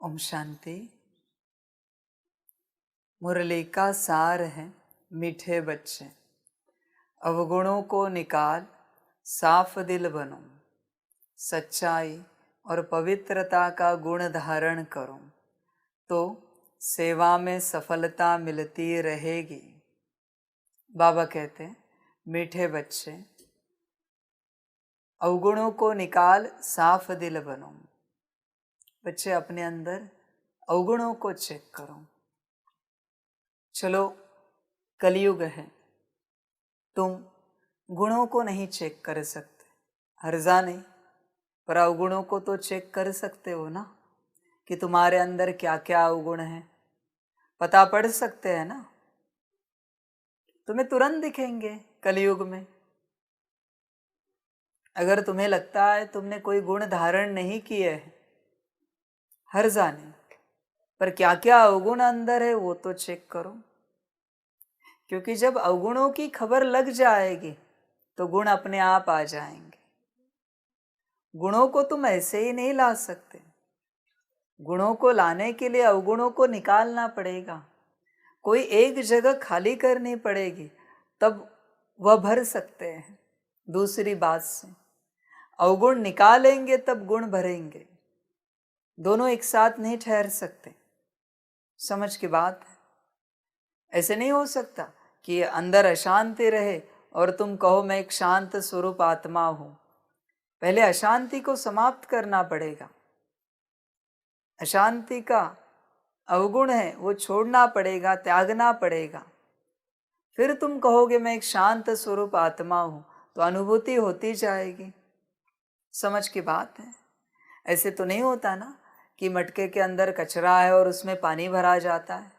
ओम शांति। मुरली का सार है मीठे बच्चे, अवगुणों को निकाल साफ दिल बनो, सच्चाई और पवित्रता का गुण धारण करो तो सेवा में सफलता मिलती रहेगी। बाबा कहते हैं मीठे बच्चे, अवगुणों को निकाल साफ दिल बनो। बच्चे अपने अंदर अवगुणों को चेक करो। चलो कलयुग है, तुम गुणों को नहीं चेक कर सकते, हर्जा नहीं, पर अवगुणों को तो चेक कर सकते हो ना, कि तुम्हारे अंदर क्या क्या अवगुण है पता पड़ सकते हैं ना। तुम्हें तुरंत दिखेंगे कलयुग में। अगर तुम्हें लगता है तुमने कोई गुण धारण नहीं किए हैं, हर्जा नहीं, पर क्या क्या अवगुण अंदर है वो तो चेक करो। क्योंकि जब अवगुणों की खबर लग जाएगी तो गुण अपने आप आ जाएंगे। गुणों को तुम ऐसे ही नहीं ला सकते, गुणों को लाने के लिए अवगुणों को निकालना पड़ेगा। कोई एक जगह खाली करनी पड़ेगी, तब वह भर सकते हैं। दूसरी बात से अवगुण निकालेंगे तब गुण भरेंगे, दोनों एक साथ नहीं ठहर सकते। समझ की बात है। ऐसे नहीं हो सकता कि अंदर अशांति रहे और तुम कहो मैं एक शांत स्वरूप आत्मा हूं। पहले अशांति को समाप्त करना पड़ेगा। अशांति का अवगुण है वो छोड़ना पड़ेगा, त्यागना पड़ेगा। फिर तुम कहोगे मैं एक शांत स्वरूप आत्मा हूं, तो अनुभूति होती जाएगी। समझ की बात है। ऐसे तो नहीं होता ना कि मटके के अंदर कचरा है और उसमें पानी भरा जाता है।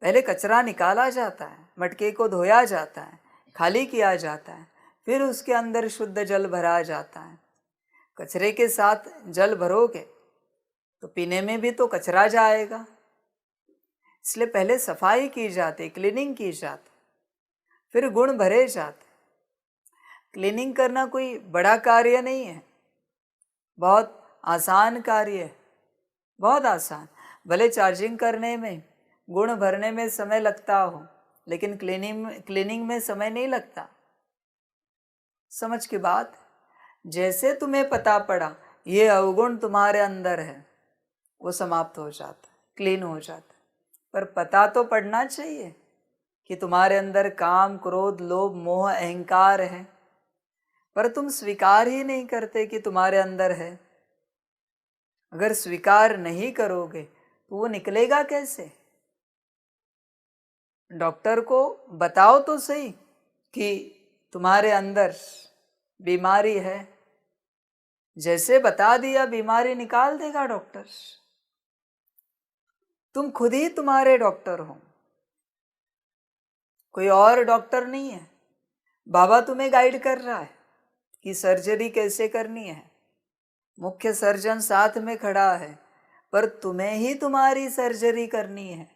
पहले कचरा निकाला जाता है, मटके को धोया जाता है, खाली किया जाता है, फिर उसके अंदर शुद्ध जल भरा जाता है। कचरे के साथ जल भरोगे तो पीने में भी तो कचरा जाएगा। इसलिए पहले सफाई की जाती, क्लीनिंग की जाती, फिर गुण भरे जाते। क्लीनिंग करना कोई बड़ा कार्य नहीं है, बहुत आसान कार्य है, बहुत आसान। भले चार्जिंग करने में, गुण भरने में समय लगता हो, लेकिन क्लीनिंग में समय नहीं लगता। समझ की बात। जैसे तुम्हें पता पड़ा ये अवगुण तुम्हारे अंदर है, वो समाप्त हो जाता है, क्लीन हो जाता है। पर पता तो पड़ना चाहिए कि तुम्हारे अंदर काम, क्रोध, लोभ, मोह, अहंकार है, पर तुम स्वीकार ही नहीं करते कि तुम्हारे अंदर है। अगर स्वीकार नहीं करोगे तो वो निकलेगा कैसे? डॉक्टर को बताओ तो सही कि तुम्हारे अंदर बीमारी है। जैसे बता दिया बीमारी निकाल देगा डॉक्टर। तुम खुद ही तुम्हारे डॉक्टर हो, कोई और डॉक्टर नहीं है। बाबा तुम्हें गाइड कर रहा है कि सर्जरी कैसे करनी है। मुख्य सर्जन साथ में खड़ा है, पर तुम्हें ही तुम्हारी सर्जरी करनी है,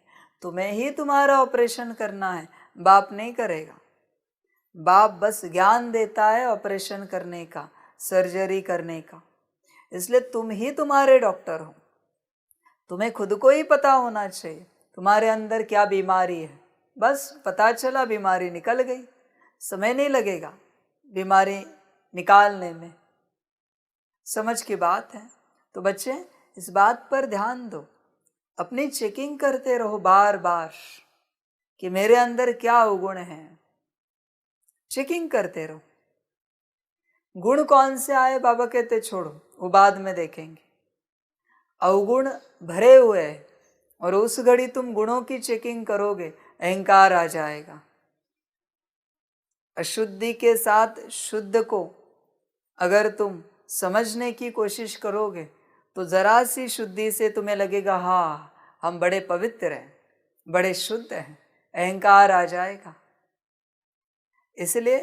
तुम्हें ही तुम्हारा ऑपरेशन करना है। बाप नहीं करेगा। बाप बस ज्ञान देता है ऑपरेशन करने का, सर्जरी करने का। इसलिए तुम ही तुम्हारे डॉक्टर हो। तुम्हें खुद को ही पता होना चाहिए तुम्हारे अंदर क्या बीमारी है। बस पता चला बीमारी निकल गई, समय नहीं लगेगा बीमारी निकालने में। समझ की बात है। तो बच्चे इस बात पर ध्यान दो, अपनी चेकिंग करते रहो बार बार कि मेरे अंदर क्या अवगुण है। चेकिंग करते रहो। गुण कौन से आए बाबा कहते छोड़ो, वो बाद में देखेंगे। अवगुण भरे हुए हैं और उस घड़ी तुम गुणों की चेकिंग करोगे, अहंकार आ जाएगा। अशुद्धि के साथ शुद्ध को अगर तुम समझने की कोशिश करोगे तो जरा सी शुद्धि से तुम्हें लगेगा हाँ हम बड़े पवित्र हैं, बड़े शुद्ध हैं, अहंकार आ जाएगा। इसलिए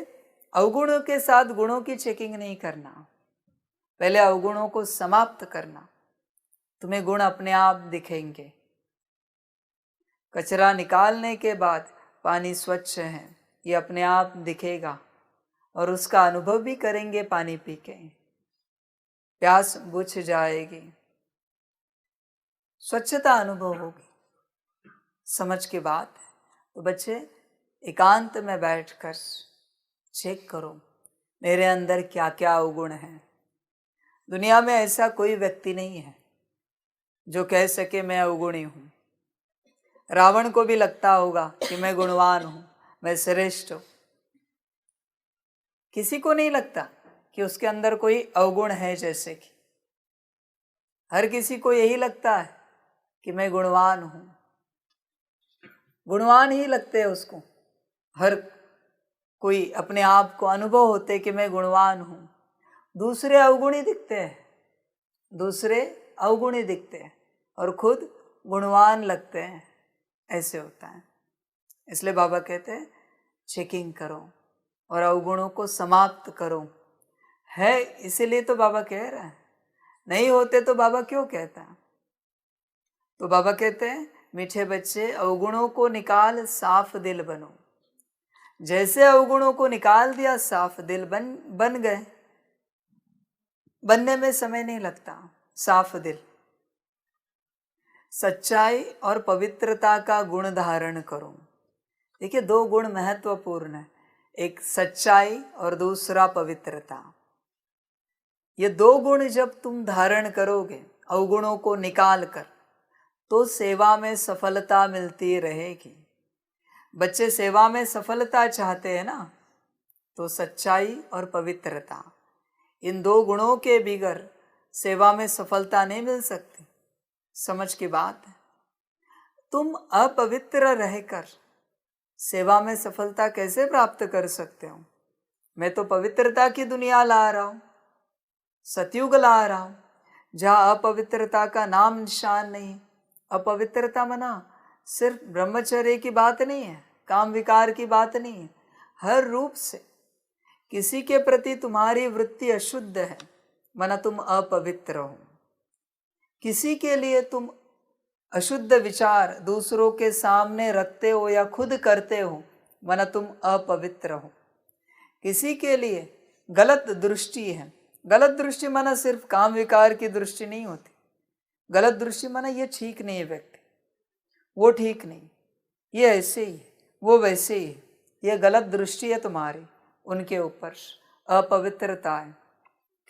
अवगुणों के साथ गुणों की चेकिंग नहीं करना, पहले अवगुणों को समाप्त करना, तुम्हें गुण अपने आप दिखेंगे। कचरा निकालने के बाद पानी स्वच्छ है ये अपने आप दिखेगा और उसका अनुभव भी करेंगे। पानी पी के प्यास बुझ जाएगी। स्वच्छता अनुभव होगी। समझ की बात है। तो बच्चे एकांत में बैठकर चेक करो मेरे अंदर क्या क्या अवगुण हैं। दुनिया में ऐसा कोई व्यक्ति नहीं है जो कह सके मैं अवगुणी हूँ। रावण को भी लगता होगा कि मैं गुणवान हूँ, मैं श्रेष्ठ हूँ। किसी को नहीं लगता कि उसके अंदर कोई अवगुण है। जैसे कि हर किसी को यही लगता है कि मैं गुणवान हूँ, गुणवान ही लगते हैं उसको। हर कोई अपने आप को अनुभव होते कि मैं गुणवान हूँ। दूसरे अवगुणी दिखते हैं, दूसरे अवगुणी दिखते हैं और खुद गुणवान लगते हैं। ऐसे होता है। इसलिए बाबा कहते हैं चेकिंग करो और अवगुणों को समाप्त करो। है इसीलिए तो बाबा कह रहे हैं, नहीं होते तो बाबा क्यों कहता है। तो बाबा कहते हैं मीठे बच्चे अवगुणों को निकाल साफ दिल बनो। जैसे अवगुणों को निकाल दिया साफ दिल बन गए। बनने में समय नहीं लगता। साफ दिल, सच्चाई और पवित्रता का गुण धारण करो। देखिए दो गुण महत्वपूर्ण है, एक सच्चाई और दूसरा पवित्रता। ये दो गुण जब तुम धारण करोगे अवगुणों को निकाल कर, तो सेवा में सफलता मिलती रहेगी। बच्चे सेवा में सफलता चाहते हैं ना, तो सच्चाई और पवित्रता, इन दो गुणों के बिगर सेवा में सफलता नहीं मिल सकती। समझ की बात है। तुम अपवित्र रहकर सेवा में सफलता कैसे प्राप्त कर सकते हो। मैं तो पवित्रता की दुनिया ला रहा हूँ, सतयुग ला रहा हूँ, जहाँ अपवित्रता का नाम निशान नहीं। अपवित्रता मना सिर्फ ब्रह्मचर्य की बात नहीं है, काम विकार की बात नहीं है। हर रूप से किसी के प्रति तुम्हारी वृत्ति अशुद्ध है, मना तुम अपवित्र हो। किसी के लिए तुम अशुद्ध विचार दूसरों के सामने रखते हो या खुद करते हो, मना तुम अपवित्र हो। किसी के लिए गलत दृष्टि है। गलत दृष्टि माना सिर्फ काम विकार की दृष्टि नहीं होती। गलत दृष्टि माना ये ठीक नहीं है व्यक्ति, वो ठीक नहीं, ये ऐसे ही, वो वैसे ही। ये गलत दृष्टि है तुम्हारी उनके ऊपर, अपवित्रता है।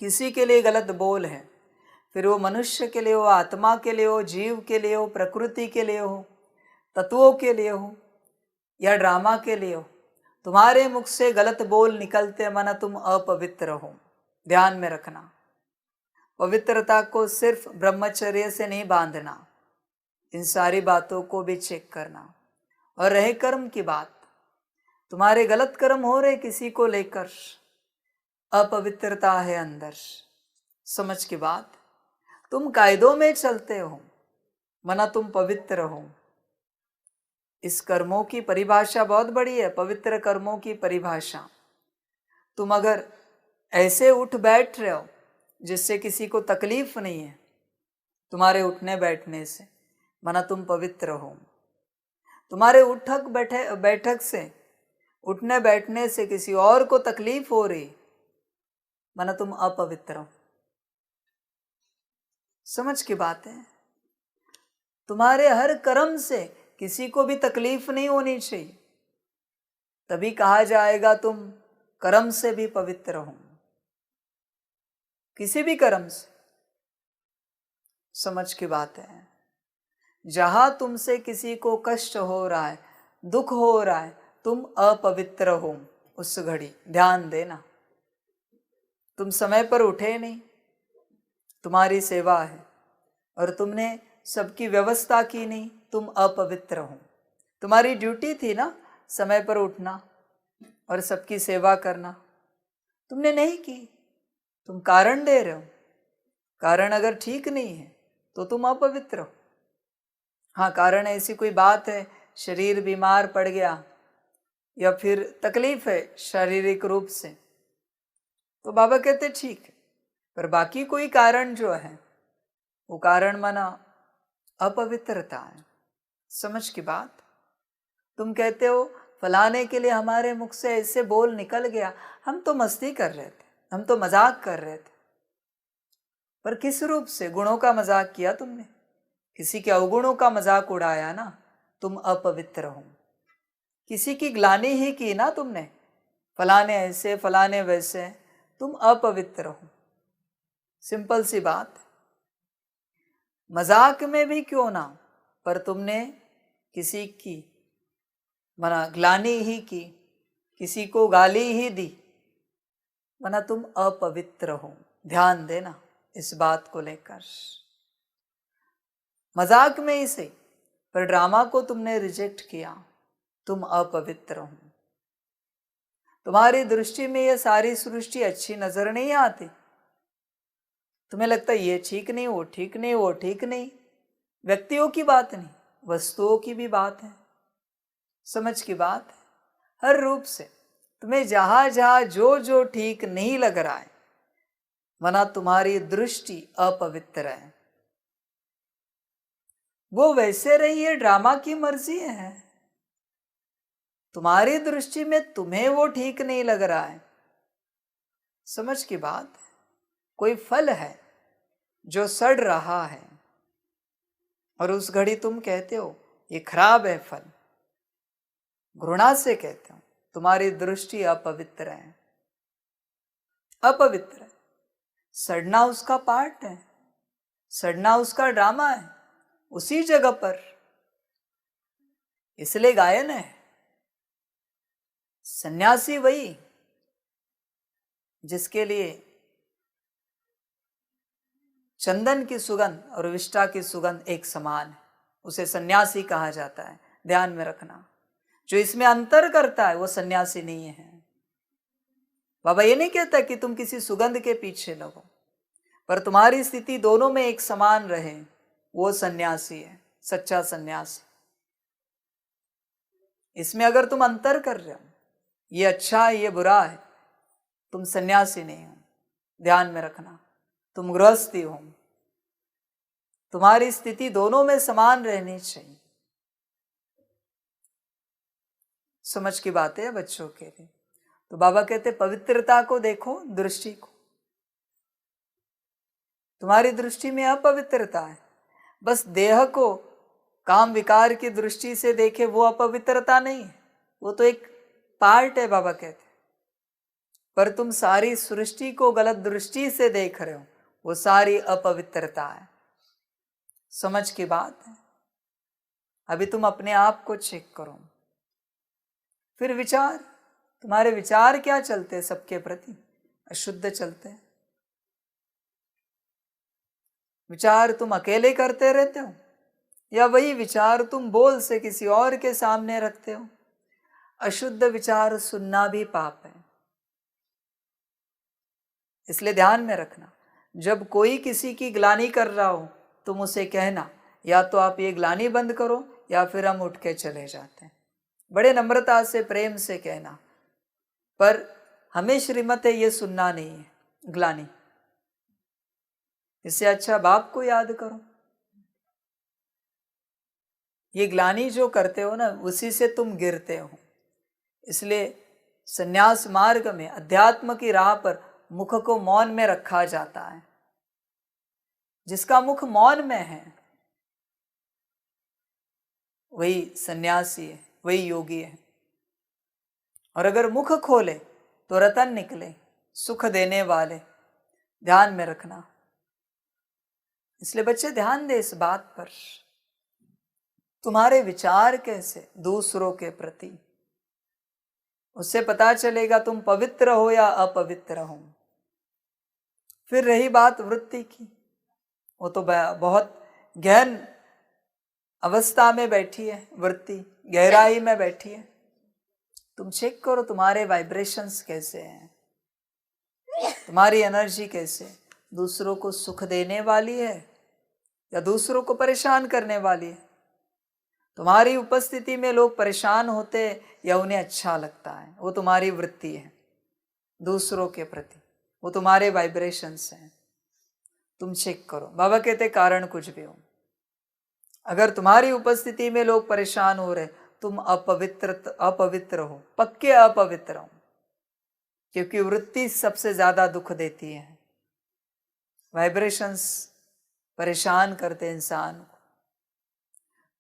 किसी के लिए गलत बोल है, फिर वो मनुष्य के लिए हो, आत्मा के लिए हो, जीव के लिए हो, प्रकृति के लिए हो, तत्वों के लिए हो या ड्रामा के लिए हो। तुम्हारे मुख से गलत बोल निकलते माना तुम अपवित्र हो। ध्यान में रखना, पवित्रता को सिर्फ ब्रह्मचर्य से नहीं बांधना, इन सारी बातों को भी चेक करना। और रहे कर्म की बात, तुम्हारे गलत कर्म हो रहे किसी को लेकर, अपवित्रता है अंदर। समझ की बात, तुम कायदों में चलते हो, मना तुम पवित्र हो। इस कर्मों की परिभाषा बहुत बड़ी है, पवित्र कर्मों की परिभाषा। तुम अगर ऐसे उठ बैठ रहे हो जिससे किसी को तकलीफ नहीं है तुम्हारे उठने बैठने से, मना तुम पवित्र हो। तुम्हारे बैठक से, उठने बैठने से किसी और को तकलीफ हो रही, मना तुम अपवित्र हो। समझ की बात है। तुम्हारे हर कर्म से किसी को भी तकलीफ नहीं होनी चाहिए, तभी कहा जाएगा तुम कर्म से भी पवित्र हो। किसी भी कर्म से। समझ की बात है। जहां तुमसे किसी को कष्ट हो रहा है, दुख हो रहा है, तुम अपवित्र हो उस घड़ी। ध्यान देना, तुम समय पर उठे नहीं, तुम्हारी सेवा है, और तुमने सबकी व्यवस्था की नहीं, तुम अपवित्र हो। तुम्हारी ड्यूटी थी ना समय पर उठना और सबकी सेवा करना, तुमने नहीं की, तुम कारण दे रहे हो। कारण अगर ठीक नहीं है तो तुम अपवित्र हो। हाँ, कारण ऐसी कोई बात है, शरीर बीमार पड़ गया या फिर तकलीफ है शारीरिक रूप से, तो बाबा कहते ठीक है, पर बाकी कोई कारण जो है वो कारण माना अपवित्रता है। समझ की बात। तुम कहते हो फलाने के लिए हमारे मुख से ऐसे बोल निकल गया, हम तो मस्ती कर रहे थे, हम तो मजाक कर रहे थे। पर किस रूप से? गुणों का मजाक किया तुमने, किसी के अवगुणों का मजाक उड़ाया ना, तुम अपवित्र हो। किसी की ग्लानि ही की ना तुमने, फलाने ऐसे फलाने वैसे, तुम अपवित्र हो। सिंपल सी बात। मजाक में भी क्यों ना, पर तुमने किसी की मना ग्लानि ही की, किसी को गाली ही दी, मना तुम अपवित्र हो। ध्यान देना इस बात को लेकर। मजाक में ही सही, पर ड्रामा को तुमने रिजेक्ट किया, तुम अपवित्र हो। तुम्हारी दृष्टि में यह सारी सृष्टि अच्छी नजर नहीं आती। तुम्हें लगता है ये ठीक नहीं, वो ठीक नहीं, वो ठीक नहीं। व्यक्तियों की बात नहीं, वस्तुओं की भी बात है, समझ की बात है। हर रूप से तुम्हें जहां जहां जो जो ठीक नहीं लग रहा है, मना तुम्हारी दृष्टि अपवित्र है। वो वैसे रही है, ड्रामा की मर्जी है। तुम्हारी दृष्टि में तुम्हें वो ठीक नहीं लग रहा है, समझ की बात। कोई फल है जो सड़ रहा है और उस घड़ी तुम कहते हो ये खराब है फल, घृणा से कहते हो। तुम्हारी दृष्टि अपवित्र है, अपवित्र है। सड़ना उसका पार्ट है, सड़ना उसका ड्रामा है, उसी जगह पर। इसलिए गायन है, सन्यासी वही जिसके लिए चंदन की सुगंध और विष्ठा की सुगंध एक समान है, उसे सन्यासी कहा जाता है। ध्यान में रखना, जो इसमें अंतर करता है वो सन्यासी नहीं है। बाबा ये नहीं कहता कि तुम किसी सुगंध के पीछे लगो, पर तुम्हारी स्थिति दोनों में एक समान रहे, वो सन्यासी है, सच्चा सन्यासी। इसमें अगर तुम अंतर कर रहे हो, ये अच्छा है ये बुरा है, तुम सन्यासी नहीं हो। ध्यान में रखना, तुम गृहस्थी हो। तुम्हारी स्थिति दोनों में समान रहनी चाहिए। समझ की बात है बच्चों के लिए। तो बाबा कहते पवित्रता को देखो, दृष्टि को। तुम्हारी दृष्टि में अपवित्रता है, बस देह को काम विकार की दृष्टि से देखे, वो अपवित्रता नहीं है, वो तो एक पार्ट है बाबा कहते। पर तुम सारी सृष्टि को गलत दृष्टि से देख रहे हो, वो सारी अपवित्रता है। समझ की बात है। अभी तुम अपने आप को चेक करो। फिर विचार, तुम्हारे विचार क्या चलते हैं सबके प्रति? अशुद्ध चलते हैं। विचार तुम अकेले करते रहते हो, या वही विचार तुम बोल से किसी और के सामने रखते हो? अशुद्ध विचार सुनना भी पाप है। इसलिए ध्यान में रखना, जब कोई किसी की ग्लानि कर रहा हो, तुम उसे कहना या तो आप ये ग्लानि बंद करो या फिर हम उठ के चले जाते हैं। बड़े नम्रता से प्रेम से कहना, पर हमें श्रीमत है ये सुनना नहीं है ग्लानि। इससे अच्छा बाप को याद करो। ये ग्लानि जो करते हो ना, उसी से तुम गिरते हो। इसलिए संन्यास मार्ग में, अध्यात्म की राह पर मुख को मौन में रखा जाता है। जिसका मुख मौन में है वही सन्यासी है, वही योगी है। और अगर मुख खोले तो रतन निकले, सुख देने वाले। ध्यान में रखना। इसलिए बच्चे ध्यान दे इस बात पर। तुम्हारे विचार कैसे दूसरों के प्रति, उससे पता चलेगा तुम पवित्र हो या अपवित्र हो। फिर रही बात वृत्ति की, वो तो बहुत गहन अवस्था में बैठी है, वृत्ति गहराई में बैठी है। तुम चेक करो तुम्हारे वाइब्रेशंस कैसे हैं, तुम्हारी एनर्जी कैसे, दूसरों को सुख देने वाली है या दूसरों को परेशान करने वाली है। तुम्हारी उपस्थिति में लोग परेशान होते या उन्हें अच्छा लगता है, वो तुम्हारी वृत्ति है दूसरों के प्रति, वो तुम्हारे वाइब्रेशंस हैं। तुम चेक करो। बाबा कहते कारण कुछ भी हो, अगर तुम्हारी उपस्थिति में लोग परेशान हो रहे, तुम अपवित्र हो, पक्के अपवित्र हो। क्योंकि वृत्ति सबसे ज्यादा दुख देती है, वाइब्रेशंस परेशान करते इंसान को।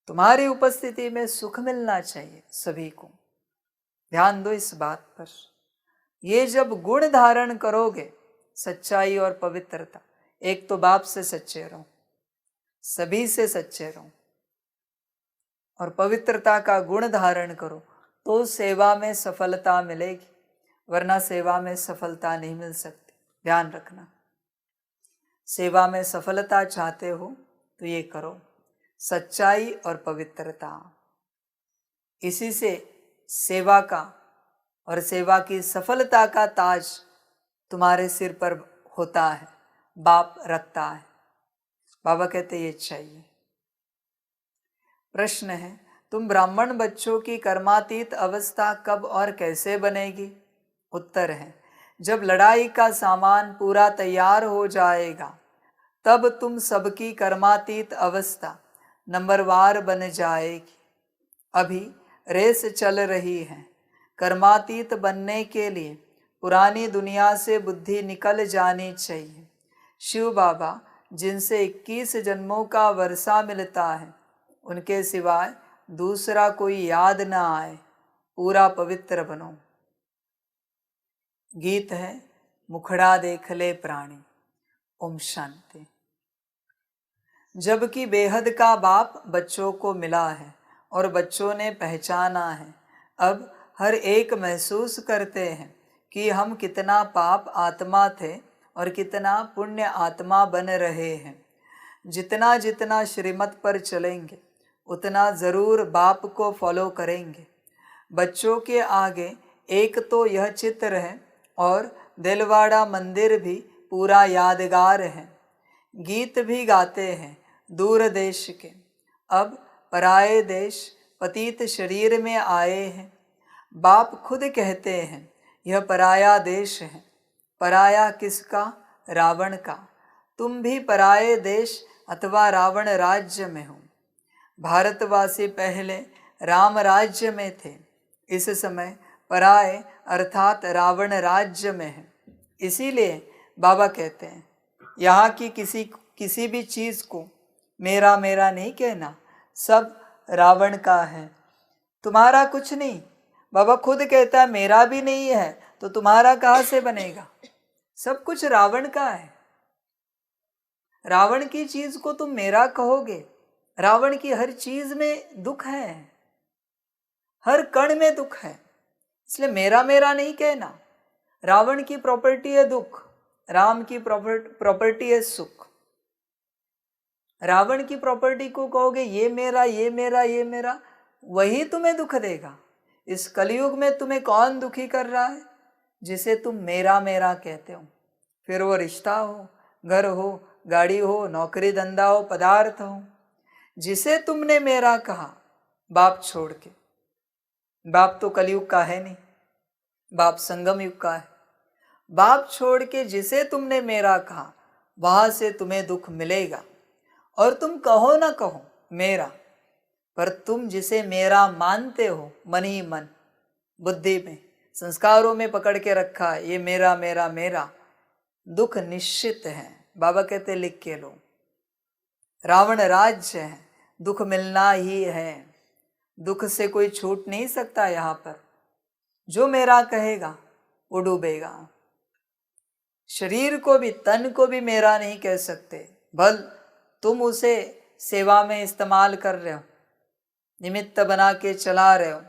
तुम्हारी उपस्थिति में सुख मिलना चाहिए सभी को। ध्यान दो इस बात पर। ये जब गुण धारण करोगे, सच्चाई और पवित्रता, एक तो बाप से सच्चे रहो, सभी से सच्चे रहो, और पवित्रता का गुण धारण करो, तो सेवा में सफलता मिलेगी, वरना सेवा में सफलता नहीं मिल सकती। ध्यान रखना, सेवा में सफलता चाहते हो तो ये करो, सच्चाई और पवित्रता। इसी से सेवा का और सेवा की सफलता का ताज तुम्हारे सिर पर होता है, बाप रखता है। बाबा कहते ये चाहिए। प्रश्न है, तुम ब्राह्मण बच्चों की कर्मातीत अवस्था कब और कैसे बनेगी? उत्तर है, जब लड़ाई का सामान पूरा तैयार हो जाएगा, तब तुम सबकी कर्मातीत अवस्था नंबरवार बन जाएगी। अभी रेस चल रही है। कर्मातीत बनने के लिए पुरानी दुनिया से बुद्धि निकल जानी चाहिए। शिव बाबा जिनसे 21 जन्मों का वर्षा मिलता है, उनके सिवाय दूसरा कोई याद न आए, पूरा पवित्र बनो। गीत है, मुखड़ा देख ले प्राणी। ओम शांति। जबकि बेहद का बाप बच्चों को मिला है और बच्चों ने पहचाना है, अब हर एक महसूस करते हैं कि हम कितना पाप आत्मा थे और कितना पुण्य आत्मा बन रहे हैं। जितना जितना श्रीमत पर चलेंगे, उतना ज़रूर बाप को फॉलो करेंगे। बच्चों के आगे एक तो यह चित्र है और दिलवाड़ा मंदिर भी पूरा यादगार है। गीत भी गाते हैं दूर देश के, अब पराए देश पतित शरीर में आए हैं। बाप खुद कहते हैं यह पराया देश है। पराया किसका? रावण का। तुम भी पराए देश अथवा रावण राज्य में हो। भारतवासी पहले राम राज्य में थे, इस समय पराए अर्थात रावण राज्य में है। इसीलिए बाबा कहते हैं यहाँ की किसी भी चीज़ को मेरा मेरा नहीं कहना, सब रावण का है, तुम्हारा कुछ नहीं। बाबा खुद कहता है मेरा भी नहीं है तो तुम्हारा कहाँ से बनेगा? सब कुछ रावण का है। रावण की चीज को तुम मेरा कहोगे? रावण की हर चीज में दुख है, हर कण में दुख है, इसलिए मेरा मेरा नहीं कहना। रावण की प्रॉपर्टी है दुख, राम की प्रॉपर्टी है सुख। रावण की प्रॉपर्टी को कहोगे ये मेरा ये मेरा ये मेरा, वही तुम्हें दुख देगा। इस कलयुग में तुम्हें कौन दुखी कर रहा है? जिसे तुम मेरा मेरा कहते हो। फिर वो रिश्ता हो, घर हो, गाड़ी हो, नौकरी धंधा हो, पदार्थ हो, जिसे तुमने मेरा कहा बाप छोड़ के। बाप तो कलयुग का है नहीं, बाप संगम युग का है। बाप छोड़ के जिसे तुमने मेरा कहा, वहां से तुम्हें दुख मिलेगा। और तुम कहो ना कहो मेरा, पर तुम जिसे मेरा मानते हो मन ही मन, बुद्धि में, संस्कारों में पकड़ के रखा है ये मेरा मेरा मेरा, दुख निश्चित है। बाबा कहते लिख के लो, रावण राज्य है, दुख मिलना ही है। दुख से कोई छूट नहीं सकता। यहाँ पर जो मेरा कहेगा वो डूबेगा। शरीर को भी, तन को भी मेरा नहीं कह सकते। भल तुम उसे सेवा में इस्तेमाल कर रहे हो, निमित्त बना के चला रहे हो,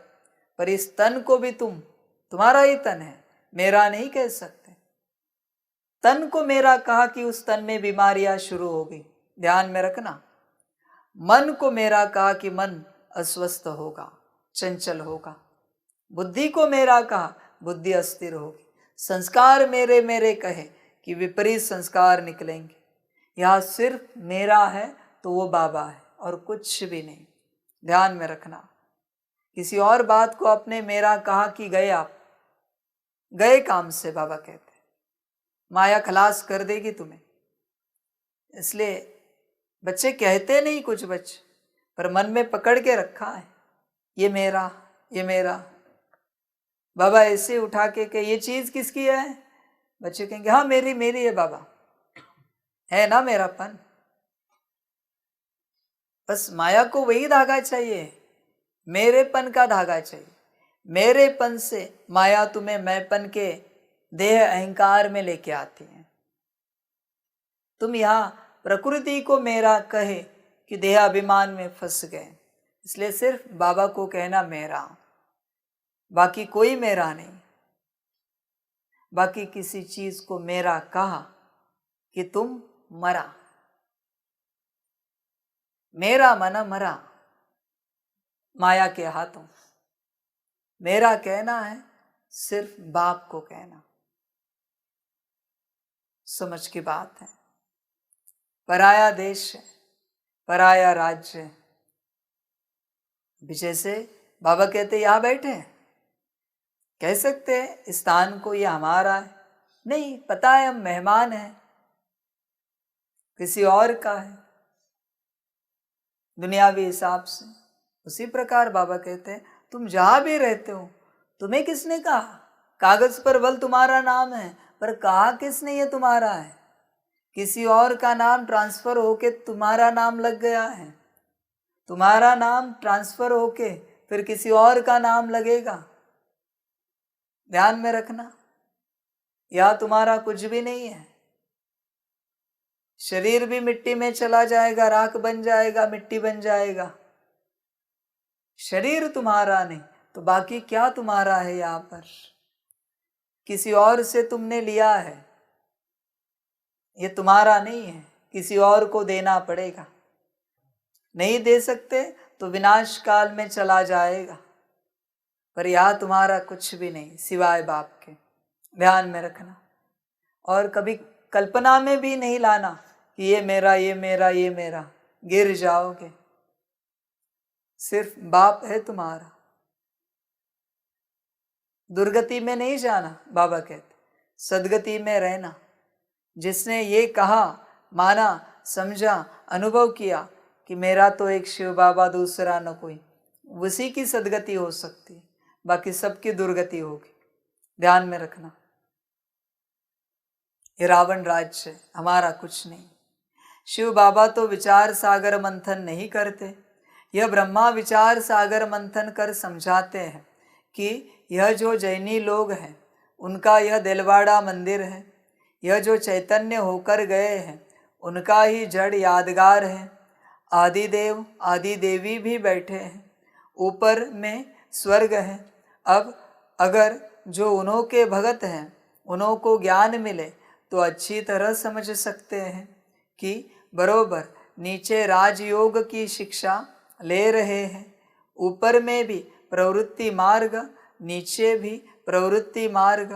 पर इस तन को भी तुम्हारा ही तन है, मेरा नहीं कह सकते। तन को मेरा कहा कि उस तन में बीमारियां शुरू हो गई, ध्यान में रखना। मन को मेरा कहा कि मन अस्वस्थ होगा, चंचल होगा। बुद्धि को मेरा कहा, बुद्धि अस्थिर होगी। संस्कार मेरे मेरे कहे कि विपरीत संस्कार निकलेंगे। यहाँ सिर्फ मेरा है तो वो बाबा है और कुछ भी नहीं, ध्यान में रखना। किसी और बात को अपने मेरा कहा कि गए आप, गए काम से। बाबा कहते हैं माया खलास कर देगी तुम्हें। इसलिए बच्चे कहते नहीं कुछ, बच्चे पर मन में पकड़ के रखा है ये मेरा ये मेरा। बाबा ऐसे उठा के ये चीज किसकी है? बच्चे कहेंगे हाँ मेरी मेरी है बाबा, है ना मेरापन। बस माया को वही धागा चाहिए, मेरेपन का धागा चाहिए। मेरेपन से माया तुम्हें मैंपन के देह अहंकार में लेके आती है। तुम यहाँ प्रकृति को मेरा कहे कि देह अभिमान में फंस गए, इसलिए सिर्फ बाबा को कहना मेरा, बाकी कोई मेरा नहीं। बाकी किसी चीज को मेरा कहा कि तुम मरा, मेरा मना मरा माया के हाथों। मेरा कहना है सिर्फ बाप को कहना। समझ की बात है। पराया देश है, पराया राज्य है। अभी जैसे बाबा कहते यहाँ बैठे, कह सकते हैं स्थान को ये हमारा है, नहीं, पता है हम मेहमान हैं, किसी और का है दुनियावी हिसाब से। उसी प्रकार बाबा कहते हैं तुम जहां भी रहते हो, तुम्हें किसने कहा? कागज पर बल तुम्हारा नाम है, पर कहा किसने ये तुम्हारा है? किसी और का नाम ट्रांसफर होके तुम्हारा नाम लग गया है। तुम्हारा नाम ट्रांसफर होके फिर किसी और का नाम लगेगा। ध्यान में रखना, यह तुम्हारा कुछ भी नहीं है। शरीर भी मिट्टी में चला जाएगा, राख बन जाएगा, मिट्टी बन जाएगा। शरीर तुम्हारा नहीं तो बाकी क्या तुम्हारा है? यहाँ पर किसी और से तुमने लिया है, ये तुम्हारा नहीं है, किसी और को देना पड़ेगा। नहीं दे सकते तो विनाश काल में चला जाएगा, पर यहाँ तुम्हारा कुछ भी नहीं सिवाय बाप के। ध्यान में रखना। और कभी कल्पना में भी नहीं लाना कि ये मेरा, ये मेरा, ये मेरा, गिर जाओगे। सिर्फ बाप है तुम्हारा। दुर्गति में नहीं जाना, बाबा कहते सदगति में रहना। जिसने ये कहा, माना, समझा, अनुभव किया कि मेरा तो एक शिव बाबा, दूसरा न कोई, उसी की सदगति हो सकती है, बाकी सबकी दुर्गति होगी। ध्यान में रखना। ये रावण राज्य है, हमारा कुछ नहीं। शिव बाबा तो विचार सागर मंथन नहीं करते, यह ब्रह्मा विचार सागर मंथन कर समझाते हैं कि यह जो जैनी लोग हैं उनका यह दिलवाड़ा मंदिर है, यह जो चैतन्य होकर गए हैं उनका ही जड़ यादगार है। आदि देव आदि देवी भी बैठे हैं, ऊपर में स्वर्ग है। अब अगर जो उन्हों के भगत हैं उन्हों को ज्ञान मिले तो अच्छी तरह समझ सकते हैं कि बरोबर नीचे राजयोग की शिक्षा ले रहे हैं। ऊपर में भी प्रवृत्ति मार्ग, नीचे भी प्रवृत्ति मार्ग।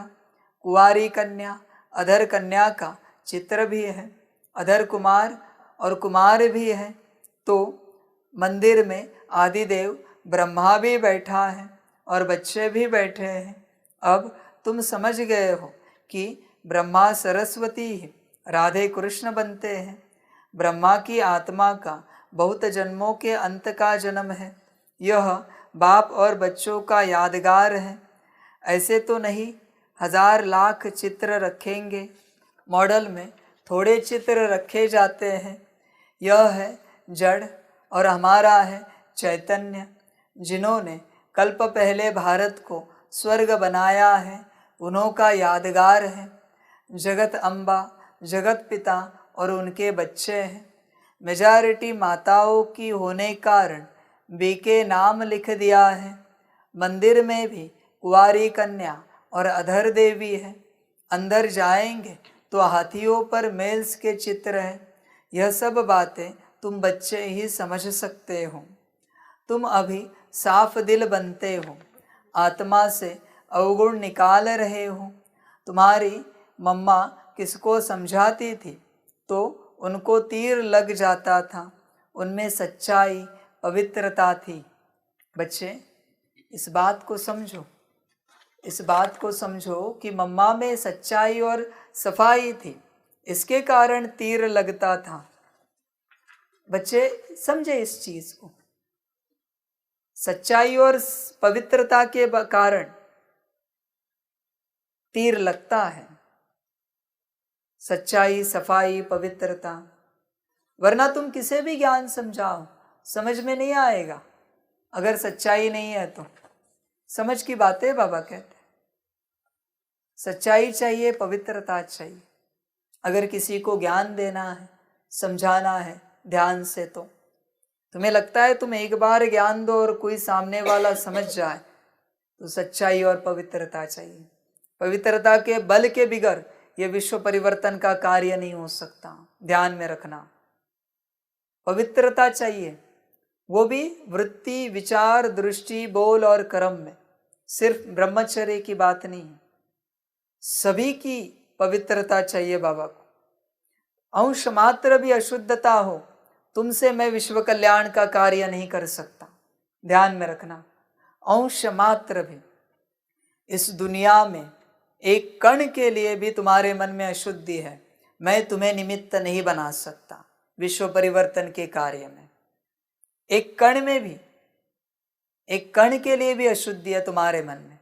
कुंवारी कन्या, अधर कन्या का चित्र भी है, अधर कुमार और कुमार भी है। तो मंदिर में आदिदेव ब्रह्मा भी बैठा है और बच्चे भी बैठे हैं। अब तुम समझ गए हो कि ब्रह्मा सरस्वती ही राधे कृष्ण बनते हैं। ब्रह्मा की आत्मा का बहुत जन्मों के अंत का जन्म है। यह बाप और बच्चों का यादगार है। ऐसे तो नहीं 1000 लाख चित्र रखेंगे, मॉडल में थोड़े चित्र रखे जाते हैं। यह है जड़ और हमारा है चैतन्य। जिन्होंने कल्प पहले भारत को स्वर्ग बनाया है उन्हों का यादगार है। जगत अम्बा, जगत पिता और उनके बच्चे हैं। मेजॉरिटी माताओं की होने कारण बी के नाम लिख दिया है। मंदिर में भी कुंवारी कन्या और अधर देवी है। अंदर जाएंगे तो हाथियों पर मेल्स के चित्र हैं। यह सब बातें तुम बच्चे ही समझ सकते हो। तुम अभी साफ दिल बनते हो, आत्मा से अवगुण निकाल रहे हो। तुम्हारी मम्मा किसको समझाती थी तो उनको तीर लग जाता था, उनमें सच्चाई, पवित्रता थी। बच्चे इस बात को समझो, इस बात को समझो कि मम्मा में सच्चाई और सफाई थी, इसके कारण तीर लगता था। बच्चे समझे इस चीज को। सच्चाई और पवित्रता के कारण तीर लगता है। सच्चाई, सफाई, पवित्रता। वरना तुम किसे भी ज्ञान समझाओ, समझ में नहीं आएगा अगर सच्चाई नहीं है तो। समझ की बात है बाबा कहते हैं, सच्चाई चाहिए, पवित्रता चाहिए। अगर किसी को ज्ञान देना है, समझाना है ध्यान से, तो तुम्हें लगता है तुम एक बार ज्ञान दो और कोई सामने वाला समझ जाए, तो सच्चाई और पवित्रता चाहिए। पवित्रता के बल के बिगर ये विश्व परिवर्तन का कार्य नहीं हो सकता, ध्यान में रखना। पवित्रता चाहिए, वो भी वृत्ति, विचार, दृष्टि, बोल और कर्म में। सिर्फ ब्रह्मचर्य की बात नहीं है, सभी की पवित्रता चाहिए बाबा को। अंश मात्र भी अशुद्धता हो, तुमसे मैं विश्व कल्याण का कार्य नहीं कर सकता, ध्यान में रखना। अंश मात्र भी, इस दुनिया में एक कण के लिए भी तुम्हारे मन में अशुद्धि है, मैं तुम्हें निमित्त नहीं बना सकता विश्व परिवर्तन के कार्य में। एक कण में भी, एक कण के लिए भी अशुद्धि है तुम्हारे मन में।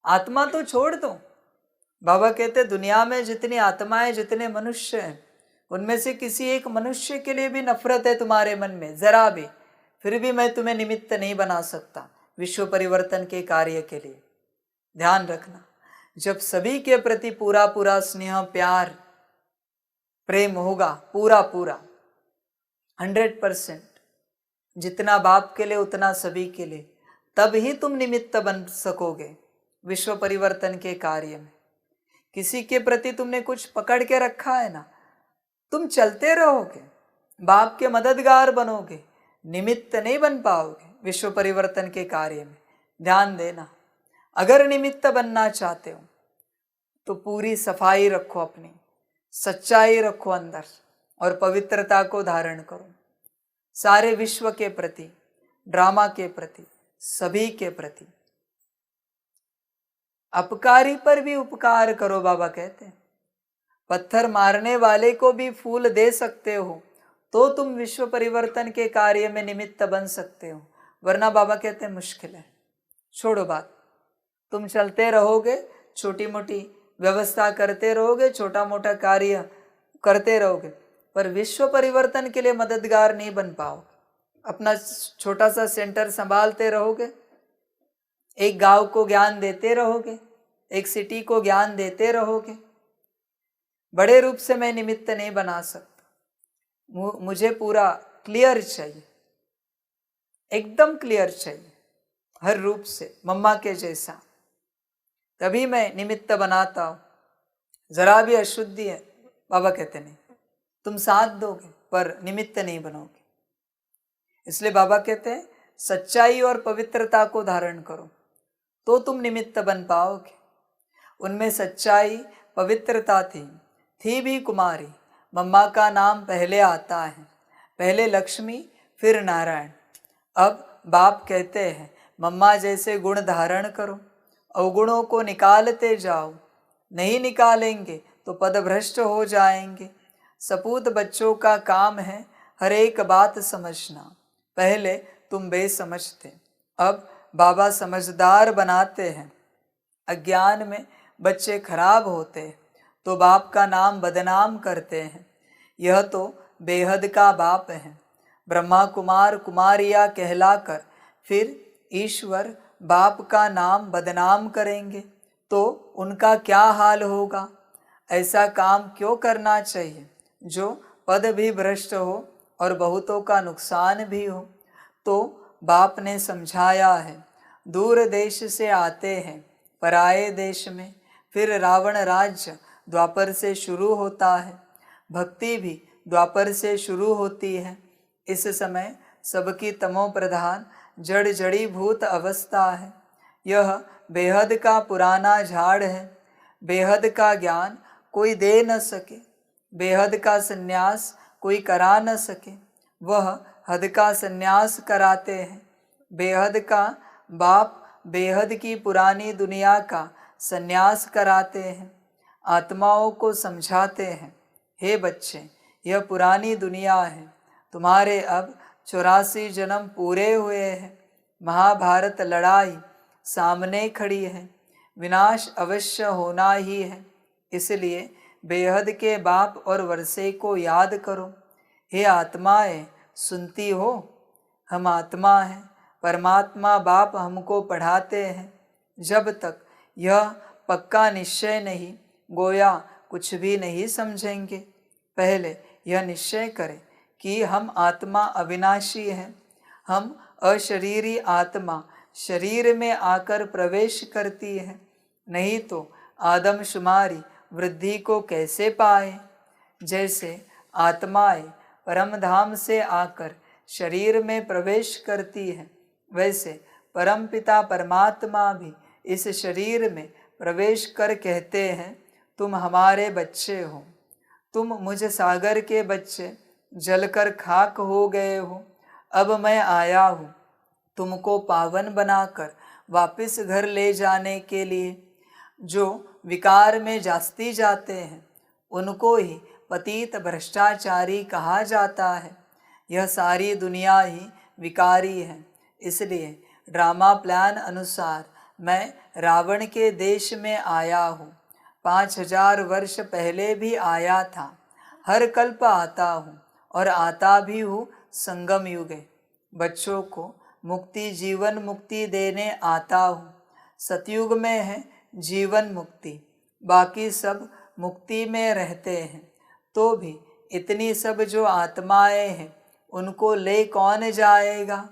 आत्मा तो छोड़ दो, बाबा कहते दुनिया में जितनी आत्माएं, जितने मनुष्य हैं, उनमें से किसी एक मनुष्य के लिए भी नफरत है तुम्हारे मन में जरा भी, फिर भी मैं तुम्हें निमित्त नहीं बना सकता विश्व परिवर्तन के कार्य के लिए। ध्यान रखना, जब सभी के प्रति पूरा पूरा स्नेह, प्यार, प्रेम होगा, पूरा पूरा 100%, जितना बाप के लिए उतना सभी के लिए, तब ही तुम निमित्त बन सकोगे विश्व परिवर्तन के कार्य में। किसी के प्रति तुमने कुछ पकड़ के रखा है ना, तुम चलते रहोगे, बाप के मददगार बनोगे, निमित्त नहीं बन पाओगे विश्व परिवर्तन के कार्य में। ध्यान देना, अगर निमित्त बनना चाहते हो तो पूरी सफाई रखो, अपनी सच्चाई रखो अंदर, और पवित्रता को धारण करो सारे विश्व के प्रति, ड्रामा के प्रति, सभी के प्रति। अपकारी पर भी उपकार करो, बाबा कहते हैं। पत्थर मारने वाले को भी फूल दे सकते हो तो तुम विश्व परिवर्तन के कार्य में निमित्त बन सकते हो, वरना बाबा कहते हैं मुश्किल है। छोड़ो बात, तुम चलते रहोगे, छोटी मोटी व्यवस्था करते रहोगे, छोटा मोटा कार्य करते रहोगे, पर विश्व परिवर्तन के लिए मददगार नहीं बन पाओगे। अपना छोटा सा सेंटर संभालते रहोगे, एक गांव को ज्ञान देते रहोगे, एक सिटी को ज्ञान देते रहोगे, बड़े रूप से मैं निमित्त नहीं बना सकता। मुझे पूरा क्लियर चाहिए, एकदम क्लियर चाहिए, हर रूप से मम्मा के जैसा, तभी मैं निमित्त बनाता हूँ। जरा भी अशुद्धि है, बाबा कहते नहीं, तुम साथ दोगे पर निमित्त नहीं बनोगे। इसलिए बाबा कहते हैं सच्चाई और पवित्रता को धारण करो तो तुम निमित्त बन पाओगे। उनमें सच्चाई, पवित्रता थी भी कुमारी। मम्मा का नाम पहले आता है, पहले लक्ष्मी फिर नारायण। अब बाप कहते हैं मम्मा जैसे गुण धारण करो, अवगुणों को निकालते जाओ, नहीं निकालेंगे तो पदभ्रष्ट हो जाएंगे। सपूत बच्चों का काम है हर एक बात समझना, पहले तुम बेसमझ थे, अब बाबा समझदार बनाते हैं। अज्ञान में बच्चे खराब होते हैं तो बाप का नाम बदनाम करते हैं। यह तो बेहद का बाप है। ब्रह्मा कुमार कुमारिया कहलाकर फिर ईश्वर बाप का नाम बदनाम करेंगे तो उनका क्या हाल होगा। ऐसा काम क्यों करना चाहिए जो पद भी भ्रष्ट हो और बहुतों का नुकसान भी हो। तो बाप ने समझाया है, दूर देश से आते हैं पराये देश में, फिर रावण राज्य द्वापर से शुरू होता है, भक्ति भी द्वापर से शुरू होती है। इस समय सबकी तमो प्रधान जड़ जड़ी भूत अवस्था है। यह बेहद का पुराना झाड़ है, बेहद का ज्ञान कोई दे न सके, बेहद का संन्यास कोई करा न सके, वह हद का संन्यास कराते हैं। बेहद का बाप बेहद की पुरानी दुनिया का संन्यास कराते हैं, आत्माओं को समझाते हैं, हे बच्चे यह पुरानी दुनिया है, तुम्हारे अब 84 जन्म पूरे हुए हैं, महाभारत लड़ाई सामने खड़ी है, विनाश अवश्य होना ही है, इसलिए बेहद के बाप और वर्षे को याद करो। हे आत्माएं सुनती हो, हम आत्मा हैं, परमात्मा बाप हमको पढ़ाते हैं। जब तक यह पक्का निश्चय नहीं, गोया कुछ भी नहीं समझेंगे। पहले यह निश्चय करें कि हम आत्मा अविनाशी हैं। हम अशरीरी आत्मा शरीर में आकर प्रवेश करती है, नहीं तो आदमशुमारी वृद्धि को कैसे पाए। जैसे आत्माएं परम धाम से आकर शरीर में प्रवेश करती है, वैसे परमपिता परमात्मा भी इस शरीर में प्रवेश कर कहते हैं, तुम हमारे बच्चे हो। तुम मुझ सागर के बच्चे जलकर खाक हो गए हो। अब मैं आया हूँ तुमको पावन बनाकर वापस घर ले जाने के लिए। जो विकार में जास्ती जाते हैं उनको ही पतित भ्रष्टाचारी कहा जाता है। यह सारी दुनिया ही विकारी है। इसलिए ड्रामा प्लान अनुसार मैं रावण के देश में आया हूँ। 5000 वर्ष पहले भी आया था। हर कल्प आता हूँ और आता भी हूँ संगम युगे। बच्चों को मुक्ति जीवन मुक्ति देने आता हूँ। सतयुग में है जीवन मुक्ति, बाकी सब मुक्ति में रहते हैं। तो भी इतनी सब जो आत्माएं हैं उनको ले कौन जाएगा।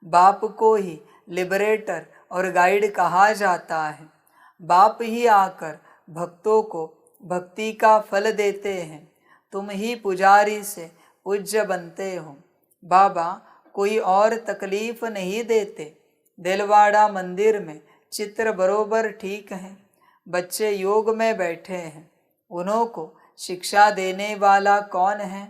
बाप को ही लिबरेटर और गाइड कहा जाता है। बाप ही आकर भक्तों को भक्ति का फल देते हैं। तुम ही पुजारी से पूज्य बनते हो। बाबा कोई और तकलीफ नहीं देते। दिलवाड़ा मंदिर में चित्र बरोबर ठीक है। बच्चे योग में बैठे हैं, उन्हों को शिक्षा देने वाला कौन है।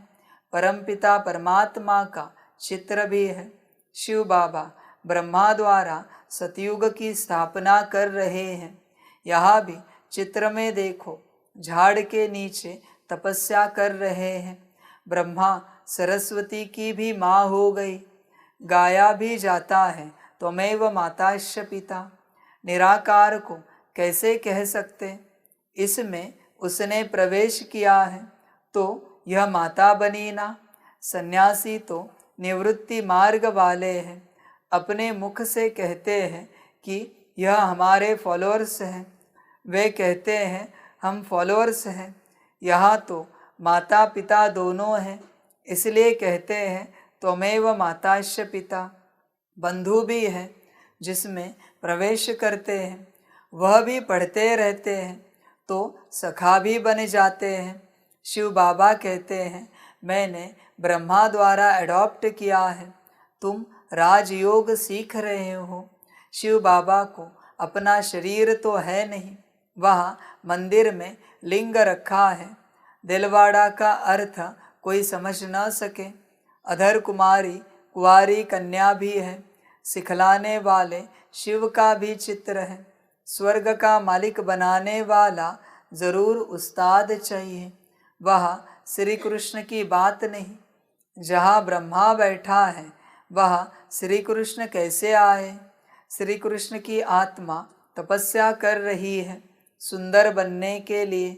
परमपिता परमात्मा का चित्र भी है। शिव बाबा ब्रह्मा द्वारा सतयुग की स्थापना कर रहे हैं। यहाँ भी चित्र में देखो, झाड़ के नीचे तपस्या कर रहे हैं। ब्रह्मा सरस्वती की भी माँ हो गई। गाया भी जाता है त्वमेव माताश्च पिता। निराकार को कैसे कह सकते। इसमें उसने प्रवेश किया है तो यह माता बनी ना। सन्यासी तो निवृत्ति मार्ग वाले हैं। अपने मुख से कहते हैं कि यह हमारे फॉलोअर्स हैं। वे कहते हैं हम फॉलोअर्स हैं। यहाँ तो माता पिता दोनों हैं, इसलिए कहते हैं त्वमेव माताश्च पिता। बंधु भी है जिसमें प्रवेश करते हैं, वह भी पढ़ते रहते हैं तो सखा भी बन जाते हैं। शिव बाबा कहते हैं मैंने ब्रह्मा द्वारा अडॉप्ट किया है, तुम राजयोग सीख रहे हो। शिव बाबा को अपना शरीर तो है नहीं, वहाँ मंदिर में लिंग रखा है। दिलवाड़ा का अर्थ कोई समझ न सके। अधर कुमारी कुंवारी कन्या भी है। सिखलाने वाले शिव का भी चित्र है। स्वर्ग का मालिक बनाने वाला जरूर उस्ताद चाहिए। वह श्री कृष्ण की बात नहीं। जहाँ ब्रह्मा बैठा है वहाँ श्री कृष्ण कैसे आए। श्री कृष्ण की आत्मा तपस्या कर रही है सुंदर बनने के लिए।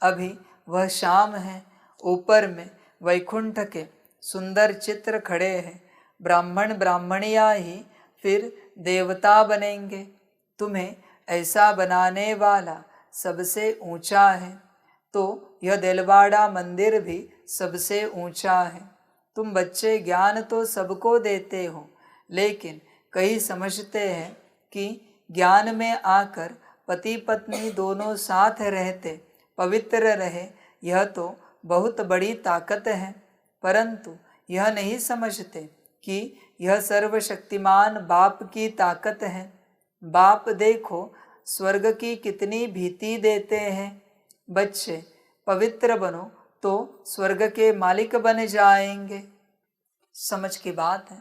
अभी वह शाम है। ऊपर में वैकुंठ के सुंदर चित्र खड़े हैं। ब्राह्मण ब्राह्मणियाँ ही फिर देवता बनेंगे। तुम्हें ऐसा बनाने वाला सबसे ऊंचा है, तो यह दिलवाड़ा मंदिर भी सबसे ऊंचा है। तुम बच्चे ज्ञान तो सबको देते हो, लेकिन कई समझते हैं कि ज्ञान में आकर पति पत्नी दोनों साथ रहते पवित्र रहे, यह तो बहुत बड़ी ताकत है। परंतु यह नहीं समझते कि यह सर्वशक्तिमान बाप की ताकत है। बाप देखो स्वर्ग की कितनी भीति देते हैं। बच्चे पवित्र बनो तो स्वर्ग के मालिक बन जाएंगे। समझ की बात है।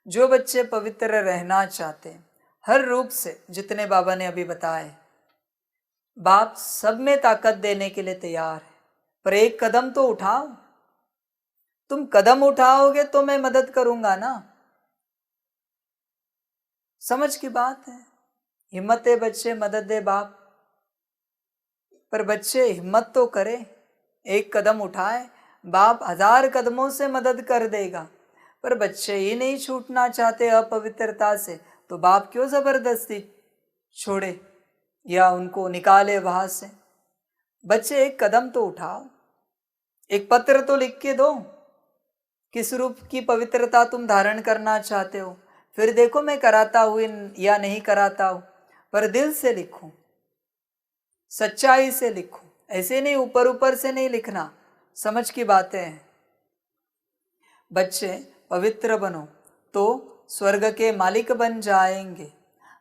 जो बच्चे पवित्र रहना चाहते हैं, हर रूप से जितने बाबा ने अभी बताए, बाप सब में ताकत देने के लिए तैयार है। पर एक कदम तो उठाओ। तुम कदम उठाओगे तो मैं मदद करूंगा ना। समझ की बात है। हिम्मत है बच्चे, मदद दे बाप। पर बच्चे हिम्मत तो करे, एक कदम उठाए, बाप 1000 कदमों से मदद कर देगा। पर बच्चे ही नहीं छूटना चाहते अपवित्रता से, तो बाप क्यों जबरदस्ती छोड़े या उनको निकाले वहां से। बच्चे एक कदम तो उठाओ, एक पत्र तो लिख के दो, किस रूप की पवित्रता तुम धारण करना चाहते हो, फिर देखो मैं कराता हूं या नहीं कराता हूं, पर दिल से लिखो, सच्चाई से लिखो, ऐसे नहीं ऊपर ऊपर से नहीं लिखना, समझ की बातें हैं। बच्चे पवित्र बनो तो स्वर्ग के मालिक बन जाएंगे,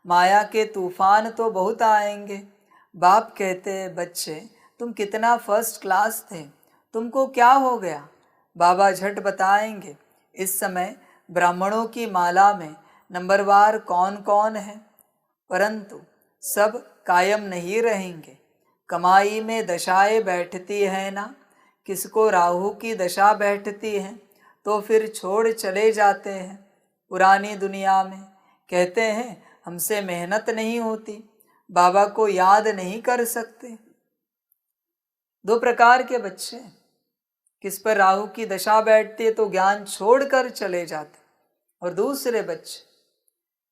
माया के तूफान तो बहुत आएंगे। बाप कहते हैं बच्चे तुम कितना फर्स्ट क्लास थे, तुमको क्या हो गया। बाबा झट बताएंगे इस समय ब्राह्मणों की माला में नंबरवार कौन कौन है, परंतु सब कायम नहीं रहेंगे। कमाई में दशाएं बैठती है ना, किसको राहु की दशा बैठती है तो फिर छोड़ चले जाते हैं पुरानी दुनिया में। कहते हैं हमसे मेहनत नहीं होती, बाबा को याद नहीं कर सकते। दो प्रकार के बच्चे, किस पर राहु की दशा बैठती है तो ज्ञान छोड़कर चले जाते, और दूसरे बच्चे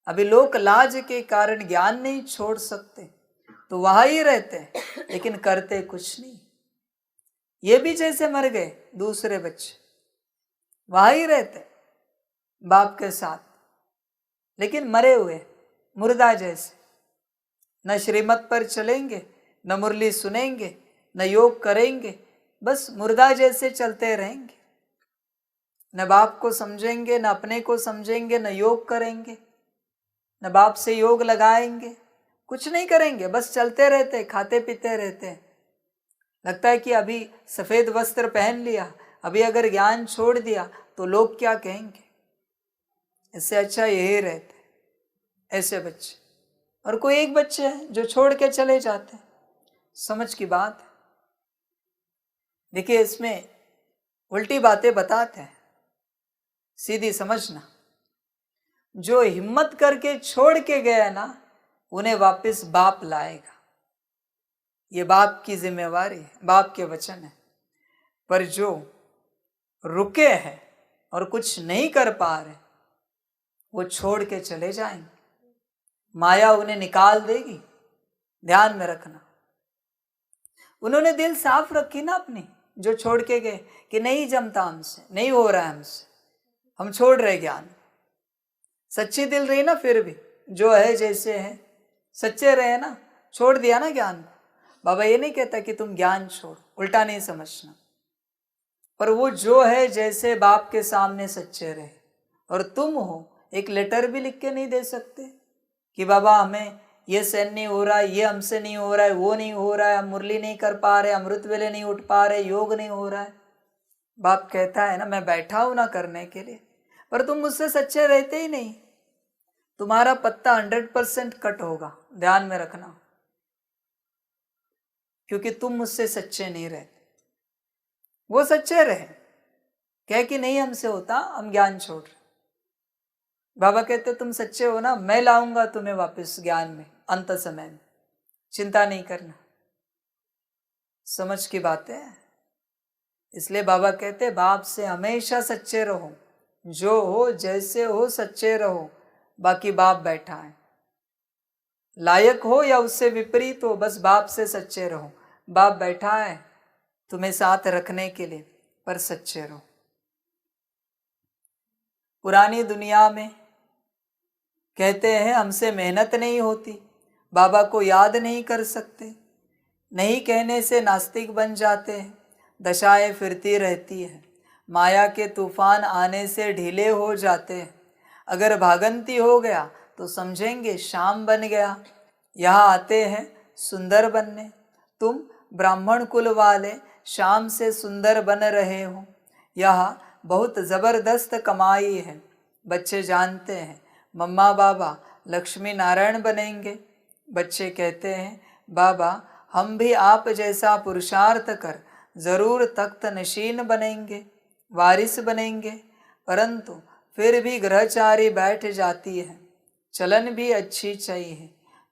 अभी लोक लाज के कारण ज्ञान नहीं छोड़ सकते तो वहां ही रहते लेकिन करते कुछ नहीं। ये भी जैसे मर गए दूसरे बच्चे, वहां ही रहते बाप के साथ, लेकिन मरे हुए मुर्दा जैसे, न श्रीमत पर चलेंगे, न मुरली सुनेंगे, न योग करेंगे, बस मुर्दा जैसे चलते रहेंगे। न बाप को समझेंगे, न अपने को समझेंगे, न योग करेंगे, न बाप से योग लगाएंगे, कुछ नहीं करेंगे, बस चलते रहते, खाते पीते रहते। लगता है कि अभी सफेद वस्त्र पहन लिया, अभी अगर ज्ञान छोड़ दिया तो लोग क्या कहेंगे। इससे अच्छा यही रहते ऐसे बच्चे। और कोई एक बच्चे हैं जो छोड़ के चले जाते हैं, समझ की बात है। देखिए इसमें उल्टी बातें बताते हैं, सीधी समझना। जो हिम्मत करके छोड़ के गया ना, उन्हें वापस बाप लाएगा, ये बाप की जिम्मेवारी है, बाप के वचन है। पर जो रुके हैं और कुछ नहीं कर पा रहे, वो छोड़ के चले जाएंगे, माया उन्हें निकाल देगी, ध्यान में रखना। उन्होंने दिल साफ रखी ना अपनी, जो छोड़ के गए कि नहीं जमता हमसे, नहीं हो रहा है हमसे, हम छोड़ रहे ज्ञान। सच्ची दिल रही ना, फिर भी जो है जैसे है सच्चे रहे ना, छोड़ दिया ना ज्ञान को। बाबा ये नहीं कहता कि तुम ज्ञान छोड़, उल्टा नहीं समझना, पर वो जो है जैसे बाप के सामने सच्चे रहे। और तुम हो, एक लेटर भी लिख के नहीं दे सकते कि बाबा हमें ये सहन नहीं हो रहा है, ये हमसे नहीं हो रहा है, वो नहीं हो रहा है, हम मुरली नहीं कर पा रहे, अमृत वेले नहीं उठ पा रहे, योग नहीं हो रहा है। बाप कहता है ना मैं बैठा हूं ना करने के लिए, पर तुम मुझसे सच्चे रहते ही नहीं, तुम्हारा पत्ता 100% कट होगा, ध्यान में रखना, क्योंकि तुम मुझसे सच्चे नहीं रहते। वो सच्चे रहे, कह कि नहीं हमसे होता, हम ज्ञान छोड़ रहे। बाबा कहते तुम सच्चे हो ना, मैं लाऊंगा तुम्हें वापस ज्ञान में, अंत समय में, चिंता नहीं करना। समझ की बात है। इसलिए बाबा कहते बाप से हमेशा सच्चे रहो, जो हो जैसे हो सच्चे रहो, बाकी बाप बैठा है। लायक हो या उससे विपरीत हो, बस बाप से सच्चे रहो, बाप बैठा है तुम्हें साथ रखने के लिए, पर सच्चे रहो। पुरानी दुनिया में कहते हैं हमसे मेहनत नहीं होती, बाबा को याद नहीं कर सकते, नहीं कहने से नास्तिक बन जाते हैं, दशाएं फिरती रहती है, माया के तूफान आने से ढीले हो जाते हैं। अगर भागंती हो गया तो समझेंगे शाम बन गया। यहाँ आते हैं सुंदर बनने, तुम ब्राह्मण कुल वाले शाम से सुंदर बन रहे हो। यहाँ बहुत ज़बरदस्त कमाई है। बच्चे जानते हैं मम्मा बाबा लक्ष्मी नारायण बनेंगे। बच्चे कहते हैं बाबा हम भी आप जैसा पुरुषार्थ कर ज़रूर तख्त नशीन बनेंगे, वारिस बनेंगे। परंतु फिर भी ग्रहचारी बैठ जाती है, चलन भी अच्छी चाहिए।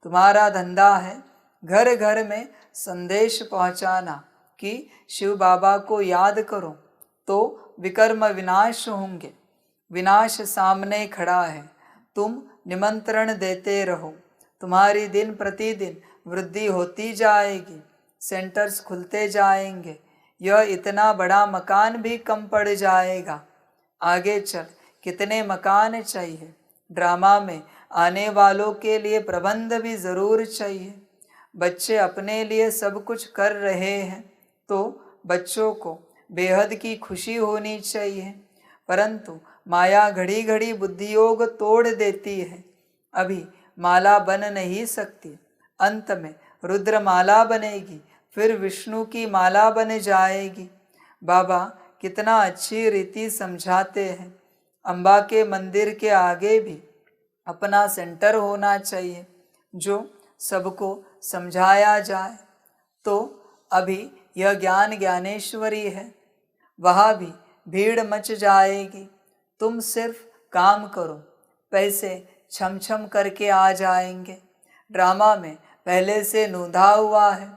तुम्हारा धंधा है घर घर में संदेश पहुंचाना कि शिव बाबा को याद करो तो विकर्म विनाश होंगे। विनाश सामने खड़ा है, तुम निमंत्रण देते रहो, तुम्हारी दिन प्रतिदिन वृद्धि होती जाएगी, सेंटर्स खुलते जाएंगे, यह इतना बड़ा मकान भी कम पड़ जाएगा, आगे चल कितने मकान चाहिए, ड्रामा में आने वालों के लिए प्रबंध भी ज़रूर चाहिए। बच्चे अपने लिए सब कुछ कर रहे हैं तो बच्चों को बेहद की खुशी होनी चाहिए, परंतु माया घड़ी घड़ी बुद्धियोग तोड़ देती है, अभी माला बन नहीं सकती, अंत में रुद्र माला बनेगी, फिर विष्णु की माला बन जाएगी। बाबा कितना अच्छी रीति समझाते हैं, अम्बा के मंदिर के आगे भी अपना सेंटर होना चाहिए जो सबको समझाया जाए। तो अभी यह ज्ञान ज्ञानेश्वरी है, वहाँ भी भीड़ मच जाएगी, तुम सिर्फ काम करो, पैसे छम छम करके आ जाएंगे। ड्रामा में पहले से नूंधा हुआ है,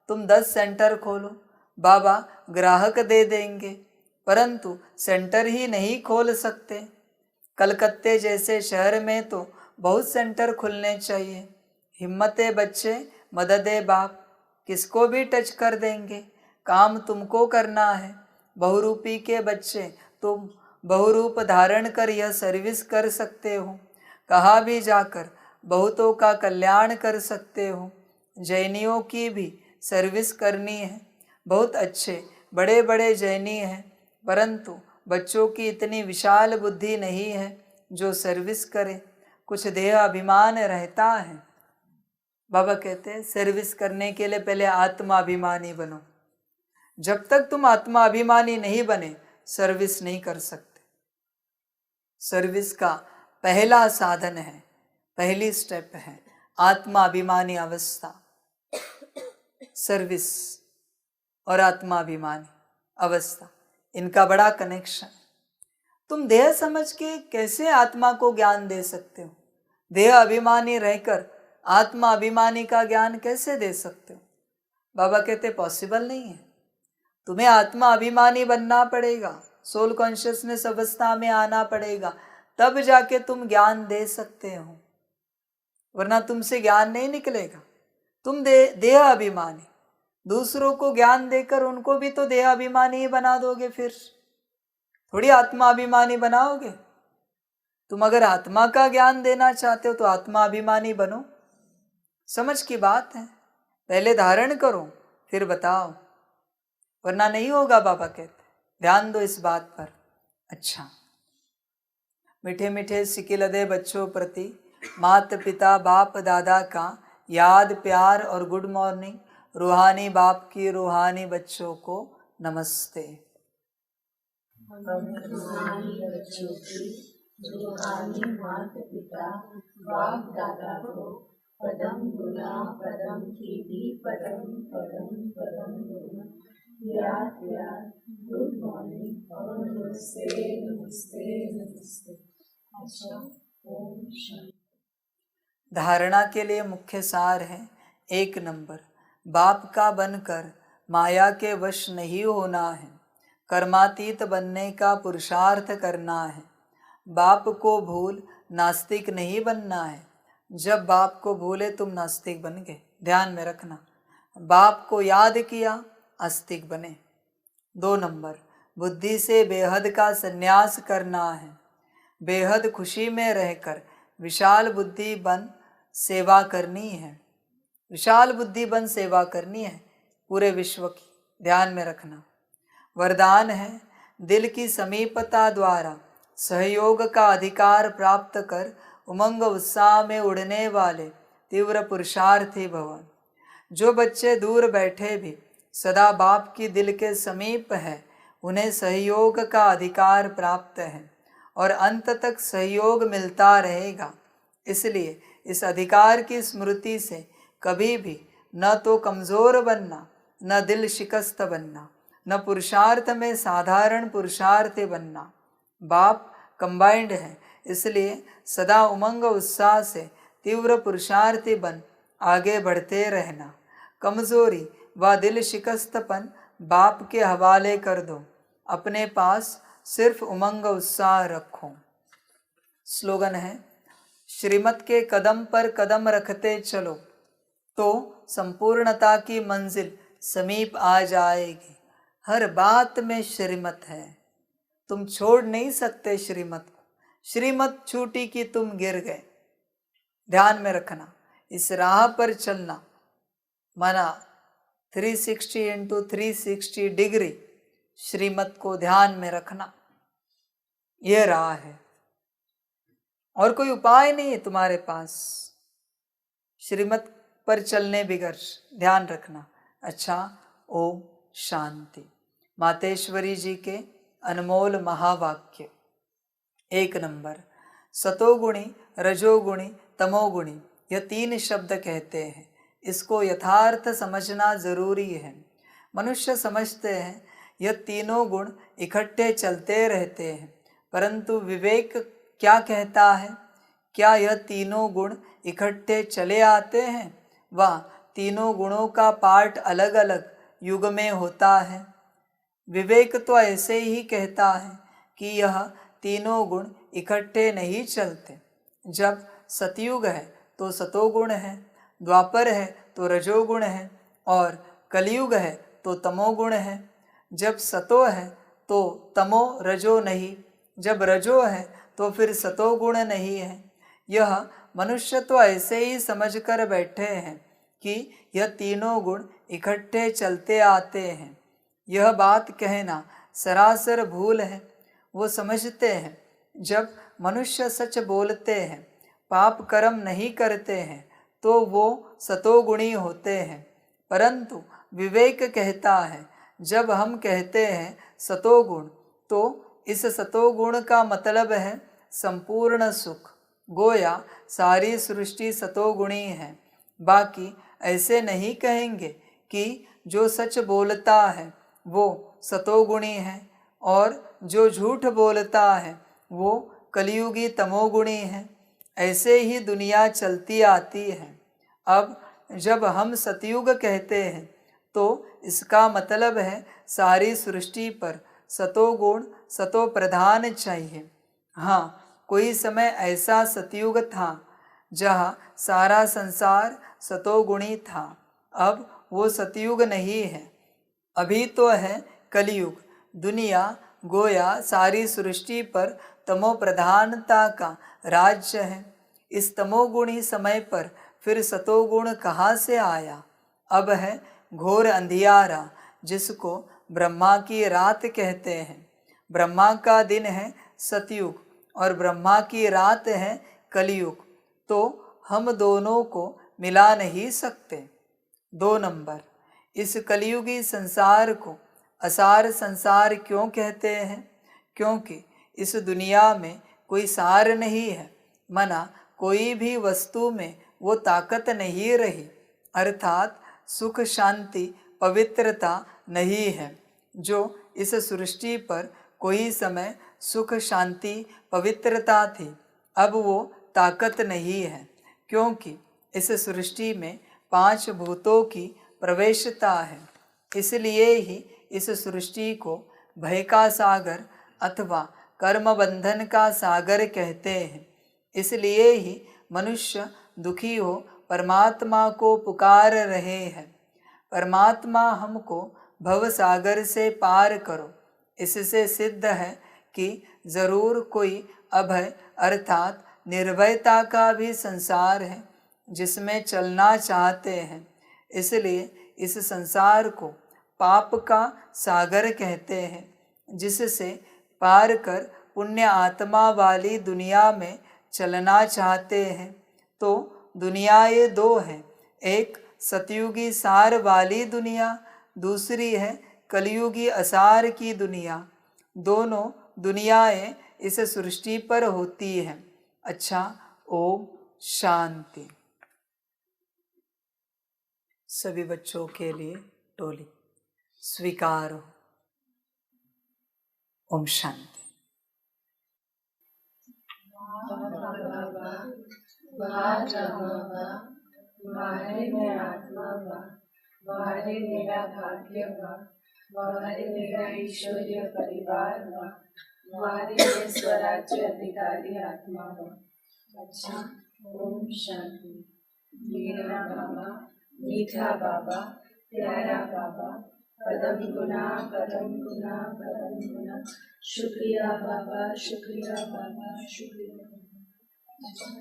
तुम 10 सेंटर खोलो, बाबा ग्राहक दे देंगे, परंतु सेंटर ही नहीं खोल सकते। कलकत्ते जैसे शहर में तो बहुत सेंटर खुलने चाहिए। हिम्मते बच्चे मददे बाप, किसको भी टच कर देंगे, काम तुमको करना है। बहुरूपी के बच्चे, तुम बहुरूप धारण कर यह सर्विस कर सकते हो, कहाँ भी जाकर बहुतों का कल्याण कर सकते हो। जैनियों की भी सर्विस करनी है, बहुत अच्छे बड़े बड़े जैनी हैं, परंतु बच्चों की इतनी विशाल बुद्धि नहीं है जो सर्विस करे, कुछ देह अभिमान रहता है। बाबा कहते हैं सर्विस करने के लिए पहले आत्माभिमानी बनो, जब तक तुम आत्माभिमानी नहीं बने सर्विस नहीं कर सकते। सर्विस का पहला साधन है, पहली स्टेप है आत्माभिमानी अवस्था। सर्विस और आत्माभिमानी अवस्था, इनका बड़ा कनेक्शन। तुम देह समझ के कैसे आत्मा को ज्ञान दे सकते हो? देह अभिमानी रहकर आत्मा अभिमानी का ज्ञान कैसे दे सकते हो? बाबा कहते पॉसिबल नहीं है, तुम्हें आत्मा अभिमानी बनना पड़ेगा, सोल कॉन्शियसनेस अवस्था में आना पड़ेगा, तब जाके तुम ज्ञान दे सकते हो, वरना तुमसे ज्ञान नहीं निकलेगा। तुम देह अभिमानी, दूसरों को ज्ञान देकर उनको भी तो देह अभिमानी ही बना दोगे, फिर थोड़ी आत्मा अभिमानी बनाओगे। तुम अगर आत्मा का ज्ञान देना चाहते हो तो आत्मा अभिमानी बनो, समझ की बात है, पहले धारण करो फिर बताओ, वरना नहीं होगा। बाबा कहते ध्यान दो इस बात पर। अच्छा, मीठे मीठे सिकिलदे बच्चों प्रति माता पिता बाप दादा का याद प्यार और गुड मॉर्निंग। रूहानी बाप की रूहानी बच्चों को नमस्ते। रूहानी बच्चों की रूहानी माता पिता बाप दादा को पदम गुना पदम की भी पदम पदम पदम गुना याद प्यार गुड मॉर्निंग और नमस्ते नमस्ते नमस्ते। अच्छा, ओम शांति। धारणा के लिए मुख्य सार है, 1 नंबर, बाप का बनकर माया के वश नहीं होना है, कर्मातीत बनने का पुरुषार्थ करना है। बाप को भूल नास्तिक नहीं बनना है, जब बाप को भूले तुम नास्तिक बन गए, ध्यान में रखना। बाप को याद किया आस्तिक बने। 2 नंबर, बुद्धि से बेहद का संन्यास करना है, बेहद खुशी में रहकर विशाल बुद्धि बन सेवा करनी है, विशाल बुद्धि बन सेवा करनी है पूरे विश्व की, ध्यान में रखना। वरदान है, दिल की समीपता द्वारा सहयोग का अधिकार प्राप्त कर उमंग उत्साह में उड़ने वाले तीव्र पुरुषार्थी भवन। जो बच्चे दूर बैठे भी सदा बाप की दिल के समीप है, उन्हें सहयोग का अधिकार प्राप्त है और अंत तक सहयोग मिलता रहेगा। इसलिए इस अधिकार की स्मृति से कभी भी न तो कमज़ोर बनना, न दिल शिकस्त बनना, न पुरुषार्थ में साधारण पुरुषार्थी बनना। बाप कंबाइंड है, इसलिए सदा उमंग उत्साह से तीव्र पुरुषार्थी बन आगे बढ़ते रहना। कमज़ोरी व दिल शिकस्तपन बाप के हवाले कर दो, अपने पास सिर्फ उमंग उत्साह रखो। स्लोगन है, श्रीमत के कदम पर कदम रखते चलो तो संपूर्णता की मंजिल समीप आ जाएगी। हर बात में श्रीमत है, तुम छोड़ नहीं सकते श्रीमत को। श्रीमत छूटी कि तुम गिर गए। ध्यान में रखना, इस राह पर चलना माना 360 इंटू 360 डिग्री श्रीमत को ध्यान में रखना, यह राह है और कोई उपाय नहीं है तुम्हारे पास श्रीमत पर चलने बिगर। ध्यान रखना। अच्छा, ओम शांति। मातेश्वरी जी के अनमोल महावाक्य। 1 नंबर, सतोगुणी, रजोगुणी, तमोगुणी, यह 3 शब्द कहते हैं। इसको यथार्थ समझना जरूरी है। मनुष्य समझते हैं यह तीनों गुण इकट्ठे चलते रहते हैं, परंतु विवेक क्या कहता है? क्या यह तीनों गुण इकट्ठे चले आते हैं? वह तीनों गुणों का पाठ अलग अलग युग में होता है। विवेक तो ऐसे ही कहता है कि यह तीनों गुण इकट्ठे नहीं चलते। जब सतयुग है तो सतोगुण है, द्वापर है तो रजोगुण है और कलयुग है तो तमोगुण है। जब सतो है तो तमो रजो नहीं, जब रजो है तो फिर सतोगुण नहीं है। यह मनुष्य तो ऐसे ही समझ कर बैठे हैं कि यह तीनों गुण इकट्ठे चलते आते हैं। यह बात कहना सरासर भूल है। वो समझते हैं जब मनुष्य सच बोलते हैं, पाप कर्म नहीं करते हैं तो वो सतोगुणी होते हैं, परंतु विवेक कहता है जब हम कहते हैं सतोगुण तो इस सतोगुण का मतलब है संपूर्ण सुख। गोया सारी सृष्टि सतोगुणी है। बाकी ऐसे नहीं कहेंगे कि जो सच बोलता है वो सतोगुणी है और जो झूठ बोलता है वो कलियुगी तमोगुणी है। ऐसे ही दुनिया चलती आती है। अब जब हम सतयुग कहते हैं तो इसका मतलब है सारी सृष्टि पर सतोगुण सतो प्रधान चाहिए। हाँ, कोई समय ऐसा सतयुग था जहाँ सारा संसार सतोगुणी था। अब वो सतयुग नहीं है, अभी तो है कलयुग। दुनिया गोया सारी सृष्टि पर तमो प्रधानता का राज्य है। इस तमोगुणी समय पर फिर सतोगुण कहाँ से आया? अब है घोर अंधियारा, जिसको ब्रह्मा की रात कहते हैं। ब्रह्मा का दिन है सतयुग और ब्रह्मा की रात है कलयुग, तो हम दोनों को मिला नहीं सकते। 2 नंबर, इस कलयुगी संसार को असार संसार क्यों कहते हैं? क्योंकि इस दुनिया में कोई सार नहीं है, मना कोई भी वस्तु में वो ताकत नहीं रही, अर्थात सुख शांति पवित्रता नहीं है। जो इस सृष्टि पर कोई समय सुख शांति पवित्रता थी, अब वो ताकत नहीं है, क्योंकि इस सृष्टि में 5 भूतों की प्रवेशता है। इसलिए ही इस सृष्टि को भय का सागर अथवा कर्म बंधन का सागर कहते हैं। इसलिए ही मनुष्य दुखी हो परमात्मा को पुकार रहे हैं, परमात्मा हमको भव सागर से पार करो। इससे सिद्ध है कि जरूर कोई अभय अर्थात निर्भयता का भी संसार है जिसमें चलना चाहते हैं। इसलिए इस संसार को पाप का सागर कहते हैं, जिससे पार कर पुण्य आत्मा वाली दुनिया में चलना चाहते हैं। तो दुनिया ये 2 हैं, एक सतयुगी सार वाली दुनिया, दूसरी है कलयुगी असार की दुनिया। दोनों दुनियाएं इस सृष्टि पर होती हैं। अच्छा, ओम शांति। सभी बच्चों के लिए टोली स्वीकार हो। ओम शांति। वाहे मैं आत्मा वा, वाहे मेरा भाग्य वा, वाहे मेरा ईश्वरीय परिवार वा, बाहरी में स्वराज्य अधिकारी आत्मा हो। अच्छा, ओम शांति। मेरा बाबा, मीठा बाबा, प्यारा बाबा, पदम गुना पदम गुना पदम गुना, शुक्रिया बाबा, शुक्रिया बाबा, शुक्रिया। अच्छा,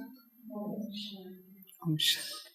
ओम शांति। ओम शांति।